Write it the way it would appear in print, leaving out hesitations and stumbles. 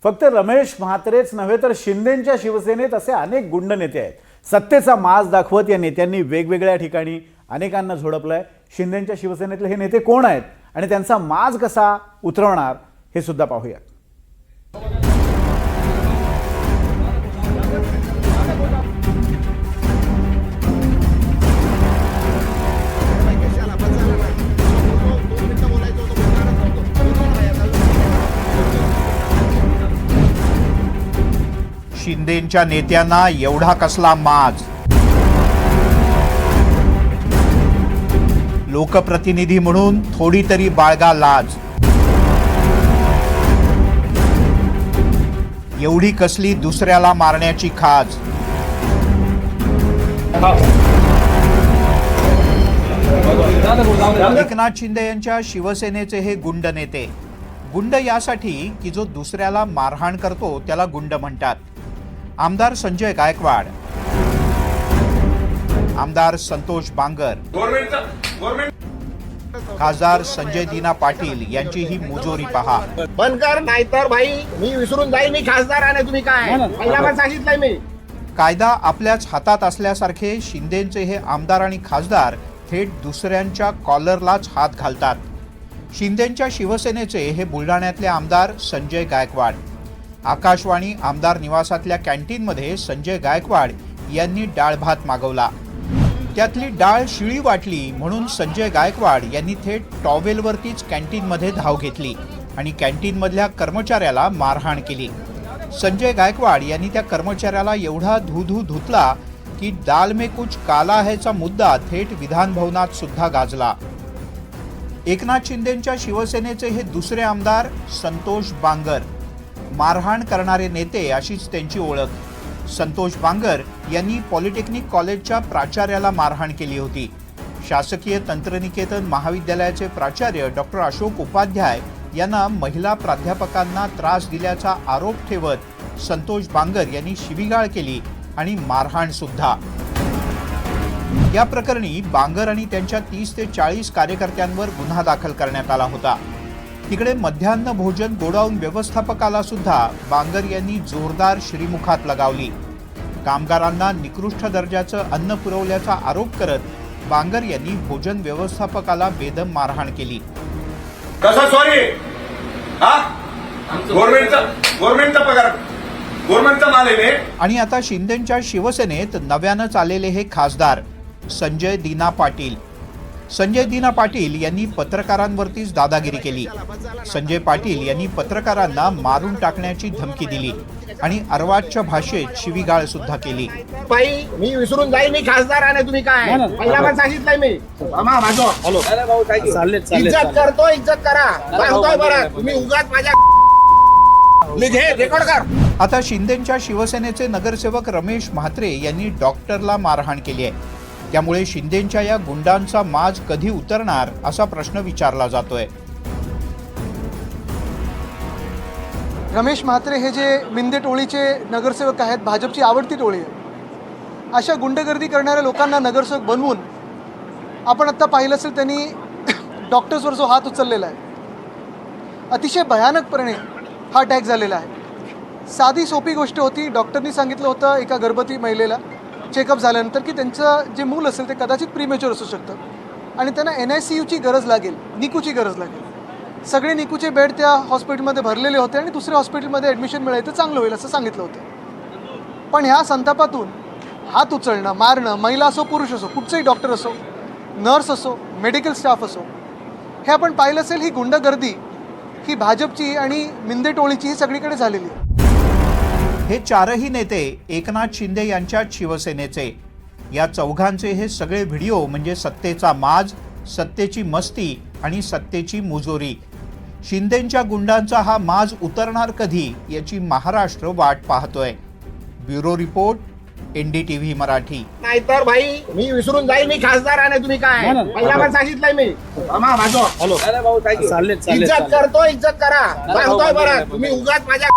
फक्त रमेश म्हात्रेच नव्हे तर शिंदेंच्या शिवसेनेत असे अनेक गुंड नेते आहेत. सत्तेचा माज दाखवत या नेत्यांनी वेगवेगळ्या ठिकाणी अनेकांना झोडपलंय. शिंदेंच्या शिवसेनेतले हे नेते कोण आहेत आणि त्यांचा माज कसा उतरवणार हे सुद्धा पाहूया. शिंदेंच्या नेत्यांना एवढा कसला माज? लोकप्रतिनिधी म्हणून थोडी तरी बाळगा लाज. एवढी कसली दुसऱ्याला मारण्याची खाज? एकनाथ शिंदे यांच्या शिवसेनेचे हे गुंड नेते. गुंड यासाठी की जो दुसऱ्याला मारहाण करतो त्याला गुंड म्हणतात. आमदार संजय गायकवाड, आमदार संतोष बांगर, खासदार संजय दीना पाटील यांची ही मुजोरी पहा. बंद कर, नाहीतर भाई मी विसरून जाईल मी खासदार आहे. तुम्ही काय पहिला पण सांगितलंय मी. कायदा आपल्याच हातात असल्यासारखे शिंदेंचे हे आमदार आणि खासदार थेट दुसऱ्यांच्या कॉलरलाच हात घालतात. शिंदेंच्या शिवसेनेचे हे बुलढाण्यातले आमदार संजय गायकवाड. आकाशवाणी आमदार निवासातल्या कॅन्टीनमध्ये संजय गायकवाड यांनी डाळ भात मागवला. त्यातली डाळ शिळी वाटली म्हणून संजय गायकवाड यांनी थेट टॉवेलवरतीच कॅन्टीनमध्ये धाव घेतली आणि कॅन्टीनमधल्या कर्मचाऱ्याला मारहाण केली. संजय गायकवाड यांनी त्या कर्मचाऱ्याला एवढा धू धुतला की दाल में कुछ काला हैचा मुद्दा थेट विधान भवनात सुद्धा गाजला. एकनाथ शिंदेंच्या शिवसेनेचे हे दुसरे आमदार संतोष बांगर. मारहाण करणारे नेते अशीच त्यांची ओळख. संतोष बांगर यांनी पॉलिटेक्निक कॉलेजच्या प्राचार्याला मारहाण केली होती. शासकीय तंत्रनिकेतन महाविद्यालयाचे प्राचार्य डॉक्टर अशोक उपाध्याय यांना महिला प्राध्यापकांना त्रास दिल्याचा आरोप ठेवत संतोष बांगर यांनी शिवीगाळ केली आणि मारहाण सुद्धा. या प्रकरणी बांगर आणि त्यांच्या 30 ते 40 कार्यकर्त्यांवर गुन्हा दाखल करण्यात आला होता. तिकडे मध्यान्ह भोजन गोडाऊन व्यवस्थापकाला सुद्धा बांगर यांनी जोरदार श्रीमुखात लगावली. कामगारांना निकृष्ट दर्जाचं अन्न पुरवल्याचा आरोप करत बांगर यांनी भोजन व्यवस्थापकाला बेदम मारहाण केली. कसा सॉरी गव्हर्नमेंटचा पगार गव्हर्नमेंटचा माल आहे. आणि आता शिंदेंच्या शिवसेनेत नव्यानंच आलेले हे खासदार संजय दीना पाटील. संजय दीना पाटील यांनी पत्रकारांवरतीच दादागिरी केली. संजय पाटील यांनी पत्रकारांना मारून टाकण्याची धमकी दिली आणि अर्वाच्य भाषेत शिवीगाळ सुद्धा केली. भाई मी विसरून जाईल मी खासदार आहे. तुम्ही काय पहिला पण सांगितलंय मी. इज्जत करतो, इज्जत करा. काय होतोय बरं तुम्ही उगाच माझ्या रेकॉर्ड कर. आता शिंदेंच्या शिवसेनेचे नगरसेवक रमेश म्हात्रे यांनी डॉक्टरला मारहाण केली आहे. त्यामुळे शिंदेंच्या या गुंडांचा माज कधी उतरणार असा प्रश्न विचारला जातोय. रमेश म्हात्रे हे जे मिंदे टोळीचे नगरसेवक आहेत, भाजपची आवडती टोळी आहे. अशा गुंडगर्दी करणाऱ्या लोकांना नगरसेवक बनवून आपण आत्ता पाहिलं असेल त्यांनी डॉक्टर्सवर जो हात उचललेला आहे, अतिशय भयानकपणे हा अटॅक झालेला आहे. साधी सोपी गोष्ट होती. डॉक्टरनी सांगितलं होतं एका गर्भवती महिलेला चेकअप झाल्यानंतर की त्यांचं जे मूल असेल ते कदाचित प्रीमेच्युअर असू शकतं आणि त्यांना NICUची गरज लागेल, निकूची गरज लागेल. सगळे निकूचे बेड त्या हॉस्पिटलमध्ये भरलेले होते आणि दुसऱ्या हॉस्पिटलमध्ये ॲडमिशन मिळालं तर चांगलं होईल असं सांगितलं होतं. पण ह्या संतापातून हात उचलणं, मारणं, महिला असो पुरुष असो, कुठचंही डॉक्टर असो, नर्स असो, मेडिकल स्टाफ असो, हे आपण पाहिलं असेल. ही गुंडगर्दी ही भाजपची आणि मिंदे टोळीची ही सगळीकडे झालेली आहे. हे चारही नेते एकनाथ शिंदे यांच्या शिवसेनेचे. या चौघांचे हे सगळे व्हिडिओ म्हणजे सत्तेचा माज, सत्तेची मस्ती आणि सत्तेची मुजोरी. शिंदेंच्या गुंडांचा हा माज उतरणार कधी याची महाराष्ट्र वाट पाहतोय. Bureau report, NDTV Marathi. नाहीतर भाई मी विसरून जाईल मी खासदार आहे. तुम्ही काय पहिला पण सांगितलंय मी. इज्जत करतो, इज्जत करा. काय होतोय बरं तुम्ही उगाच माझ्या